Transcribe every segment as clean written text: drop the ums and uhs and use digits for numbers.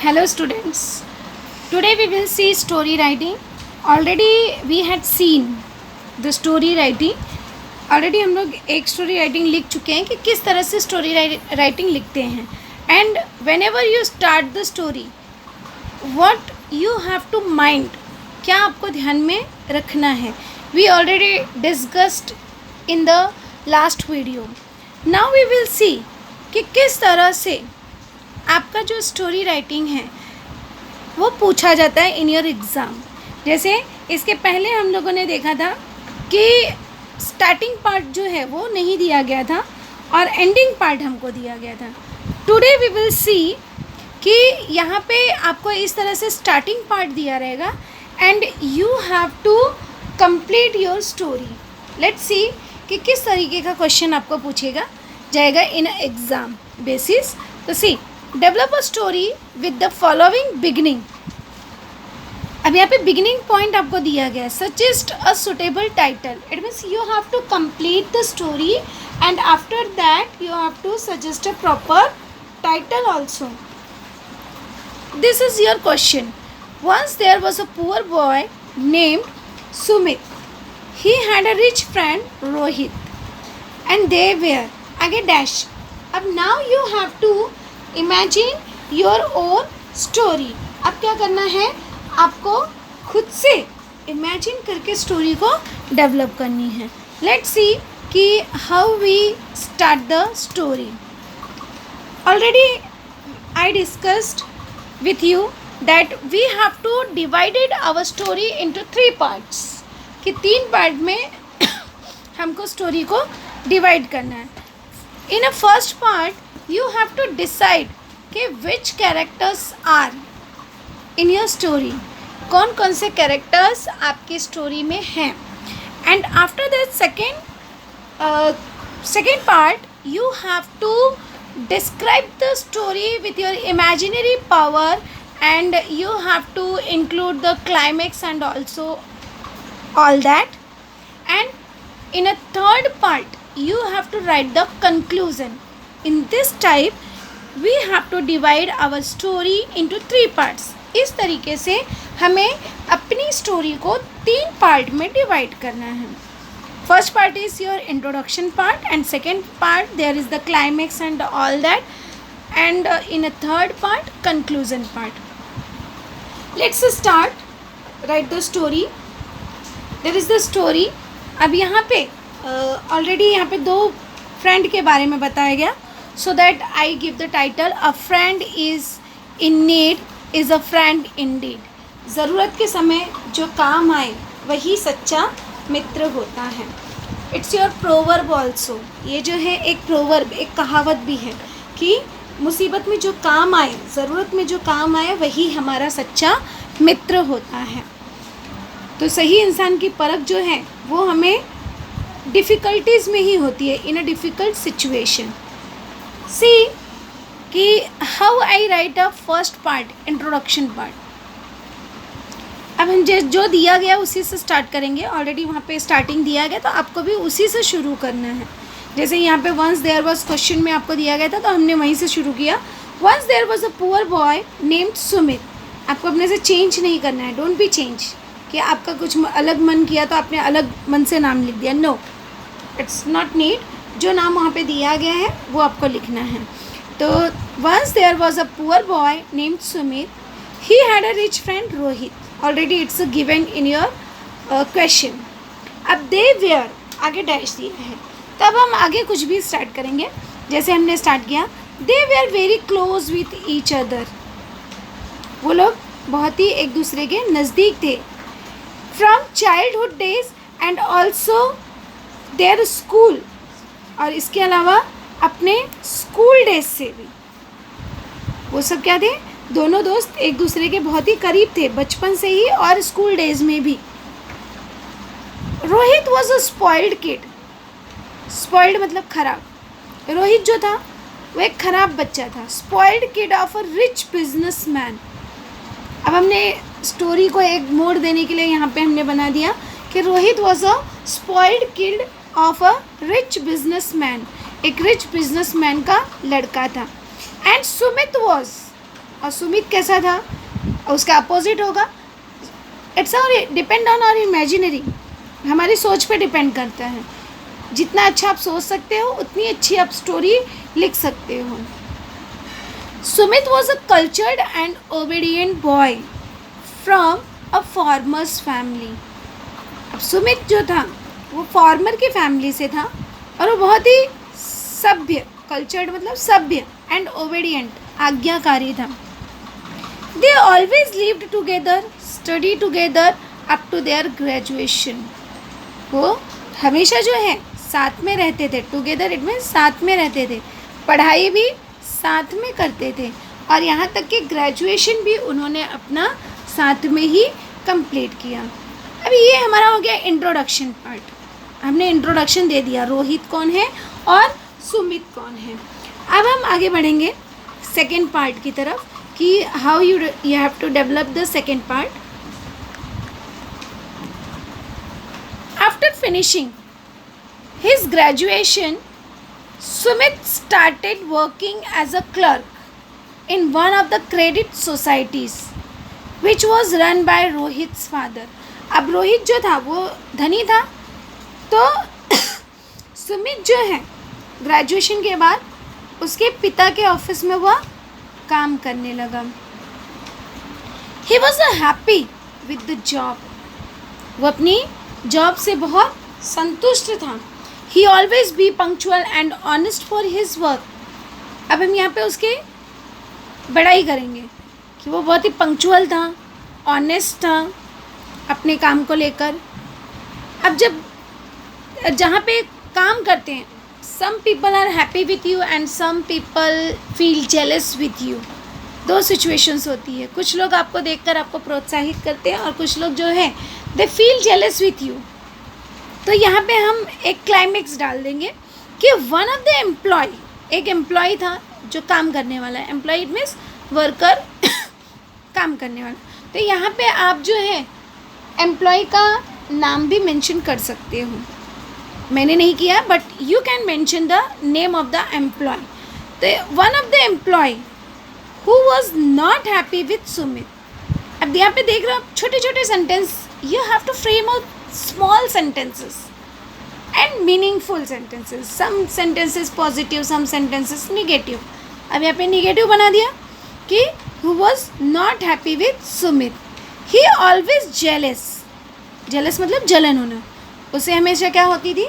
Hello students. Today we will see story writing. Already we had seen the story writing. Already हम लोग एक story writing लिख चुके हैं कि किस तरह से स्टोरी राइटिंग लिखते हैं. And when ever you start the story what you have to mind, क्या आपको ध्यान में रखना है. We already discussed in the last video. Now we will see कि किस तरह से आपका जो स्टोरी राइटिंग है वो पूछा जाता है इन योर एग्ज़ाम. जैसे इसके पहले हम लोगों ने देखा था कि स्टार्टिंग पार्ट जो है वो नहीं दिया गया था और एंडिंग पार्ट हमको दिया गया था. टुडे वी विल सी कि यहाँ पे आपको इस तरह से स्टार्टिंग पार्ट दिया रहेगा and you have to complete your story. Let's see कि किस तरीके का क्वेश्चन आपको पूछेगा जाएगा इन एग्ज़ाम बेसिस. तो see, develop a story with the following beginning. अब यहाँ पे बिगिनिंग पॉइंट आपको दिया गया है. Suggest a suitable title. It means you have to complete the story and after that you have to suggest a proper title also. This is your question. Once there was a poor boy named Sumit. He had a rich friend Rohit and they were आगे dash. अब now you have to imagine your own story. अब क्या करना है, आपको खुद से imagine करके स्टोरी को डेवलप करनी है. लेट्स सी कि how we start the story. Already I discussed with you that we have to divided our story into 3 parts. कि 3 पार्ट में हमको स्टोरी को डिवाइड करना है. In a first part you have to decide कि which characters are in your story. कौन कौन से characters आपकी स्टोरी में हैं. and after that second part you have to describe the story with your imaginary power and you have to include the climax and also all that. and in a third part you have to write the conclusion. In this type we have to divide our story into 3 parts. इस तरीके से हमें अपनी story को 3 part में divide करना है. First part is your introduction part and second part there is the climax and all that and in a third part conclusion part. Let's start right the story. There is the story. अब यहाँ पे already यहाँ पे 2 friend के बारे में बताया गया. So that I give the title A friend is in need is a friend indeed. ज़रूरत के समय जो काम आए वही सच्चा मित्र होता है. It's your proverb also. ये जो है एक proverb, एक कहावत भी है कि मुसीबत में जो काम आए, ज़रूरत में जो काम आए वही हमारा सच्चा मित्र होता है. तो सही इंसान की परख जो है वो हमें डिफ़िकल्टीज़ में ही होती है, in a difficult situation. See कि how I write a first part, introduction part. अब हम जो दिया गया उसी से स्टार्ट करेंगे. ऑलरेडी वहाँ पे स्टार्टिंग दिया गया तो आपको भी उसी से शुरू करना है. जैसे यहाँ पे वंस देयर वाज क्वेश्चन में आपको दिया गया था तो हमने वहीं से शुरू किया. Once there was a poor boy named Sumit. आपको अपने से चेंज नहीं करना है. डोंट बी चेंज कि आपका कुछ अलग मन किया तो आपने अलग मन से नाम लिख दिया. No, it's not need. जो नाम वहाँ पे दिया गया है वो आपको लिखना है. तो once there was a poor boy named Sumit. He had a rich friend Rohit. Already it's given in your question. अब दे वेयर आगे डैश दिया है. तब हम आगे कुछ भी स्टार्ट करेंगे. जैसे हमने स्टार्ट किया, they were very close with each other. वो लोग बहुत ही एक दूसरे के नज़दीक थे. From childhood days and also their school. और इसके अलावा अपने स्कूल डेज से भी वो सब क्या थे, दोनों दोस्त एक दूसरे के बहुत ही करीब थे बचपन से ही और स्कूल डेज में भी. Rohit was a spoiled kid. Spoiled मतलब खराब. रोहित जो था वो एक खराब बच्चा था. Spoiled kid of a rich business man. अब हमने स्टोरी को एक मोड़ देने के लिए यहाँ पे हमने बना दिया कि Rohit was a spoiled kid of a rich businessman. एक रिच बिजनेसमैन का लड़का था. एंड सुमित वॉज और सुमित कैसा था, उसका अपोजिट होगा। इट्स और डिपेंड ऑन आवर इमेजिनरी, हमारी सोच पे डिपेंड करता है। जितना अच्छा आप सोच सकते हो उतनी अच्छी आप स्टोरी लिख सकते हो। Sumit was a cultured and obedient boy from a farmers family. अब सुमित जो था वो फार्मर की फैमिली से था और वो बहुत ही सभ्य, कल्चर्ड मतलब सभ्य, एंड ओबीडियंट आज्ञाकारी था। They always lived together, study together up to their graduation. वो हमेशा जो है साथ में रहते थे। टुगेदर इट मीन्स साथ में रहते थे, पढ़ाई भी साथ में करते थे और यहाँ तक कि ग्रेजुएशन भी उन्होंने अपना साथ में ही कंप्लीट किया। अभी ये हमारा हो गया इंट्रोडक्शन पार्ट। हमने इंट्रोडक्शन दे दिया, रोहित कौन है और सुमित कौन है। अब हम आगे बढ़ेंगे सेकेंड पार्ट की तरफ कि how you have to develop the second part. After finishing his graduation, Sumit started working as a clerk in one of the credit societies, which was run by Rohit's father. अब रोहित जो था वो धनी था, तो सुमित जो है ग्रेजुएशन के बाद उसके पिता के ऑफिस में वह काम करने लगा। He was happy with the job. वो अपनी जॉब से बहुत संतुष्ट था। He always be punctual and honest for his work. अब हम यहाँ पे उसके बड़ाई करेंगे कि वो बहुत ही पंक्चुअल था, ऑनेस्ट था अपने काम को लेकर। अब जब जहाँ पे काम करते हैं, some people are happy with you and some people feel jealous with you. दो सिचुएशंस होती है, कुछ लोग आपको देखकर आपको प्रोत्साहित करते हैं और कुछ लोग जो है they feel jealous with you. तो यहाँ पे हम एक क्लाइमेक्स डाल देंगे कि वन ऑफ द एम्प्लॉय, एक एम्प्लॉय था जो काम करने वाला है। एम्प्लॉय मीन्स वर्कर, काम करने वाला। तो यहाँ पे आप जो है एम्प्लॉय का नाम भी मेंशन कर सकते हो। मैंने नहीं किया but you can mention the name of the employee. तो one of the employee who was not happy with Sumit. अब यहाँ पे देख रहे हो आप छोटे छोटे sentence, you have to frame a small sentences and meaningful sentences. Some sentences positive, some sentences negative. अब यहाँ पे negative बना दिया कि who was not happy with Sumit. He always jealous. Jealous मतलब जलन होना। उसे हमेशा क्या होती थी,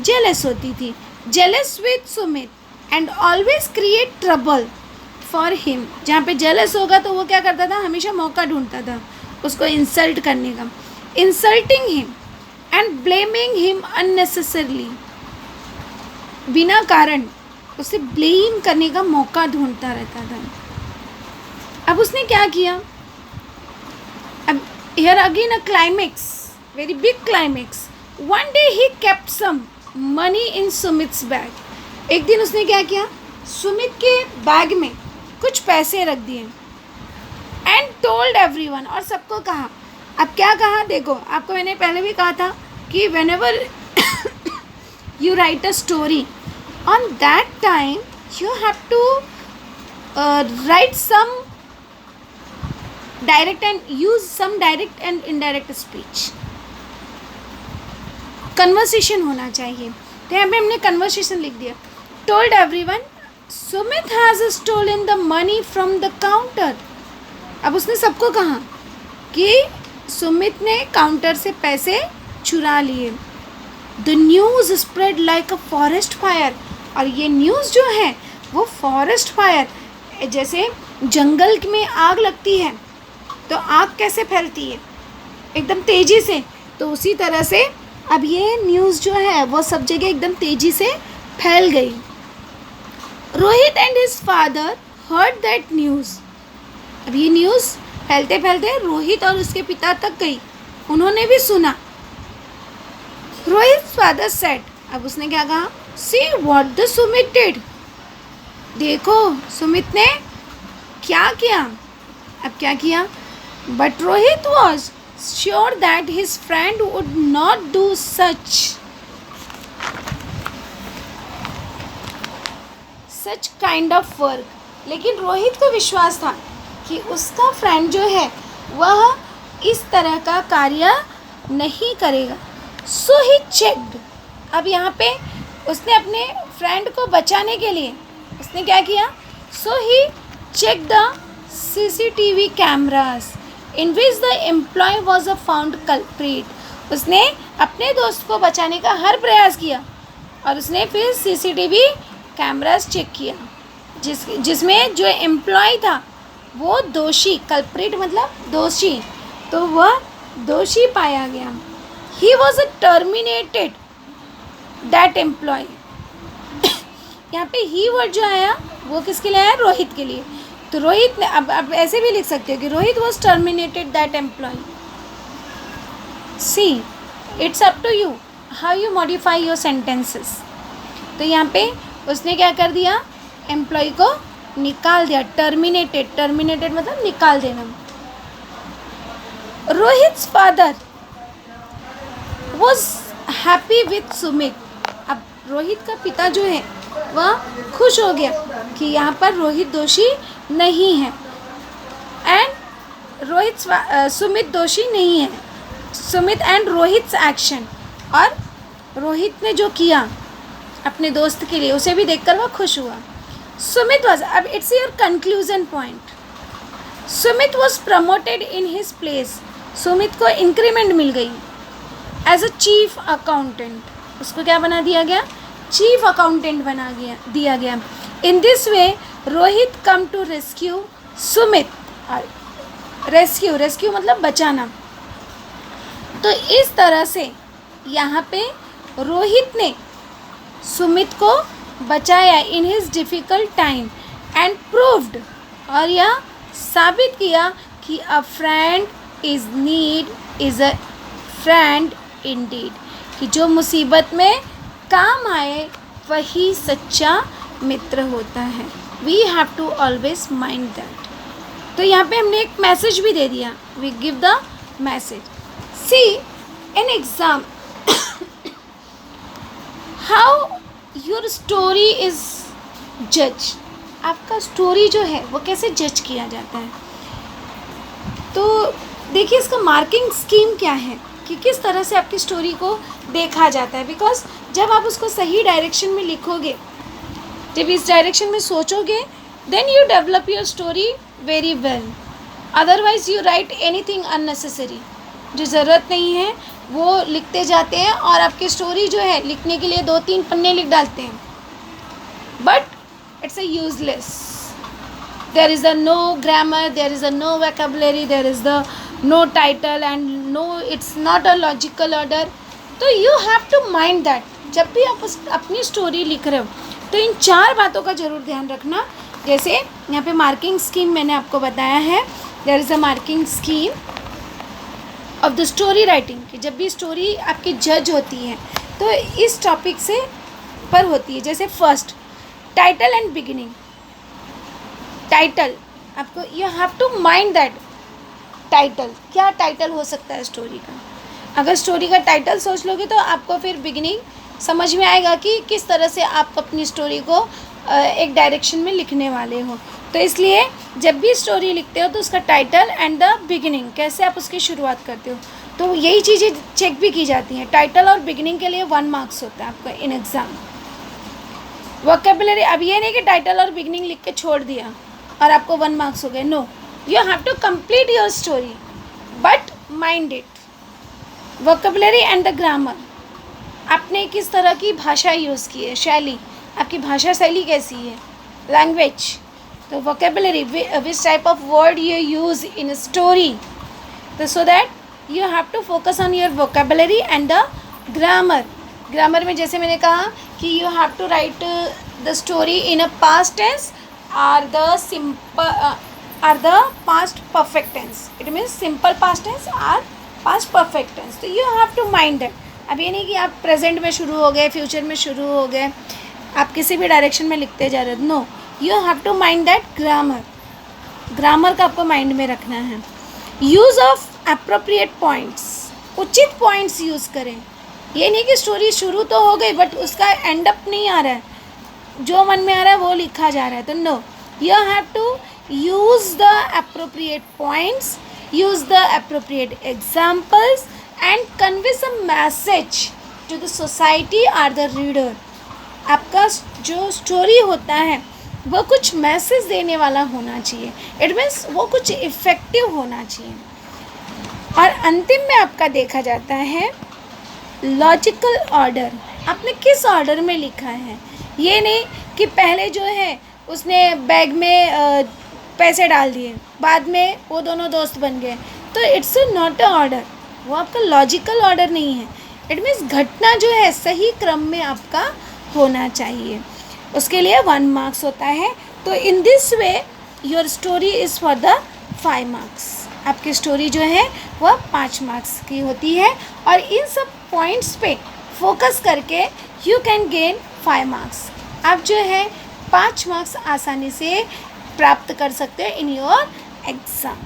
jealous होती थी। Jealous with Sumit and always create trouble for him. जहाँ पे jealous होगा तो वो क्या करता था, हमेशा मौका ढूंढता था उसको इंसल्ट करने का। Insulting him and blaming him unnecessarily. बिना कारण उसे ब्लेम करने का मौका ढूंढता रहता था। अब उसने क्या किया, अब here again a climax, very big climax. One day he kept some money in Sumit's bag. एक दिन उसने क्या किया, सुमित के बैग में कुछ पैसे रख दिए and told everyone, और सबको कहा। अब क्या कहा, देखो आपको मैंने पहले भी कहा था कि whenever you write a story, on that time you have to write some direct and use some direct and indirect speech. Conversation होना चाहिए, तो यहाँ पे हमने कन्वर्सेशन लिख दिया। told everyone Sumit has stolen the money from the counter. अब उसने सबको कहा कि सुमित ने काउंटर से पैसे चुरा लिए। The news spread like a forest fire, और ये न्यूज़ जो है वो फॉरेस्ट फायर, जैसे जंगल में आग लगती है तो आग कैसे फैलती है, एकदम तेज़ी से, तो उसी तरह से अब ये न्यूज़ जो है वो सब जगह एकदम तेज़ी से फैल गई। Rohit and his father heard that news. अब ये न्यूज़ फैलते फैलते रोहित और उसके पिता तक गई, उन्होंने भी सुना। रोहित फादर सेड, अब उसने क्या कहा, see what the Sumit did. देखो सुमित ने क्या किया। अब क्या किया, but Rohit was sure that his friend would not do such kind of work. लेकिन रोहित को विश्वास था कि उसका फ्रेंड जो है वह इस तरह का कार्य नहीं करेगा। सो ही चेक्ड, अब यहाँ पे उसने अपने फ्रेंड को बचाने के लिए उसने क्या किया? So he check the CCTV cameras in which the employee was a found culprit. उसने अपने दोस्त को बचाने का हर प्रयास किया और उसने फिर CCTV कैमरास चेक किया जिसमें जो एम्प्लॉय था वो दोषी, कल्प्रिट मतलब दोषी, तो वह दोषी पाया गया। He was terminated that employ. यहाँ पे ही वर्ड जो आया वो किसके लिए आया? रोहित के लिए। तो रोहित ने अब ऐसे भी लिख सकते हो कि Rohit was terminated that employ. See it's up to you how you modify your sentences. तो यहाँ पे उसने क्या कर दिया? एम्प्लॉय को निकाल दिया। टर्मिनेटेड मतलब निकाल देना। Rohit's father was happy with Sumit. अब रोहित का पिता जो है वह खुश हो गया कि यहाँ पर रोहित दोषी नहीं है एंड सुमित दोषी नहीं है। सुमित एंड रोहित्स एक्शन, और रोहित ने जो किया अपने दोस्त के लिए उसे भी देखकर वह खुश हुआ। सुमित वॉज, अब it's your conclusion point. Sumit was promoted in his place. Sumit को इंक्रीमेंट मिल गई एज अ चीफ अकाउंटेंट। उसको क्या बना दिया गया? चीफ अकाउंटेंट बना दिया गया। In this way Rohit come to rescue Sumit. Rescue मतलब बचाना। तो इस तरह से यहाँ पे रोहित ने सुमित को बचाया in his difficult time and proved, और यह साबित किया कि अ friend is a friend Indeed, कि जो मुसीबत में काम आए वही सच्चा मित्र होता है। We have to always mind that. तो यहाँ पे हमने एक मैसेज भी दे दिया। We give the message. See an exam how your story is जज। आपका स्टोरी जो है वो कैसे जज किया जाता है? तो देखिए इसका मार्किंग स्कीम क्या है कि किस तरह से आपकी स्टोरी को देखा जाता है। बिकॉज जब आप उसको सही डायरेक्शन में लिखोगे, जब इस डायरेक्शन में सोचोगे, then you develop your story very well. Otherwise you write anything unnecessary, जो ज़रूरत नहीं है वो लिखते जाते हैं और आपकी स्टोरी जो है लिखने के लिए 2-3 पन्ने लिख डालते हैं, but it's a useless. There is a no grammar, there is a no vocabulary, there is the no title and no, it's not a logical order. तो you have to mind that जब भी आप अपनी story लिख रहे हो तो इन 4 बातों का ज़रूर ध्यान रखना। जैसे यहाँ पे मार्किंग स्कीम मैंने आपको बताया है। There is a marking scheme of the story writing, कि जब भी स्टोरी आपकी जज होती है तो इस टॉपिक से पर होती है। जैसे first, title and beginning. Title आपको, you have to mind that title, क्या टाइटल हो सकता है स्टोरी का। अगर स्टोरी का टाइटल सोच लोगे तो आपको फिर बिगिनिंग समझ में आएगा कि किस तरह से आप अपनी स्टोरी को एक डायरेक्शन में लिखने वाले हो। तो इसलिए जब भी स्टोरी लिखते हो तो उसका टाइटल एंड द बिगिनिंग, कैसे आप उसकी शुरुआत करते हो, तो यही चीज़ें चेक भी की जाती हैं। टाइटल और बिगिनिंग के लिए 1 मार्क्स होता है आपका इन एग्ज़ाम। वोकैबुलरी, अब ये नहीं कि टाइटल और बिगिनिंग लिख के छोड़ दिया और आपको 1 मार्क्स हो गए। No, you have to complete your story but mind it. Vocabulary and the grammar, आपने किस तरह की भाषा यूज़ की है, शैली, आपकी भाषा शैली कैसी है। लैंग्वेज, तो vocabulary, which type of word you use in story, तो so that you have to focus on your vocabulary and the grammar. Grammar में जैसे मैंने कहा कि you have to write the story in a past tense or the past perfect tense. It means simple past tense or past perfect tense. तो you have to mind that. अब ये नहीं कि आप प्रेजेंट में शुरू हो गए, फ्यूचर में शुरू हो गए, आप किसी भी डायरेक्शन में लिखते जा रहे हो। No, you have to mind that grammar. Grammar का आपको माइंड में रखना है। यूज़ ऑफ अप्रोप्रिएट पॉइंट्स, उचित पॉइंट्स यूज़ करें। ये नहीं कि स्टोरी शुरू तो हो गई बट उसका एंड अप नहीं आ रहा है, जो मन में आ रहा है वो लिखा जा रहा है। तो no, you have to use the appropriate points, use the appropriate examples and convey some message to the society or the reader. आपका जो स्टोरी होता है वो कुछ मैसेज देने वाला होना चाहिए. इट मीन्स वो कुछ इफ़ेक्टिव होना चाहिए. और अंतिम में आपका देखा जाता है लॉजिकल ऑर्डर. आपने किस ऑर्डर में लिखा है. ये नहीं कि पहले जो है उसने बैग में पैसे डाल दिए, बाद में वो दोनों दोस्त बन गए, तो इट्स नॉट अ ऑर्डर. वो आपका लॉजिकल ऑर्डर नहीं है. इट मीन्स घटना जो है सही क्रम में आपका होना चाहिए. उसके लिए 1 मार्क्स होता है. तो इन this way your story is for the 5 marks. आपकी स्टोरी जो है वह 5 मार्क्स की होती है. और इन सब पॉइंट्स पे फोकस करके यू कैन गेन 5 मार्क्स. आप जो है 5 मार्क्स आसानी से प्राप्त कर सकते हैं इन योर एग्ज़ाम.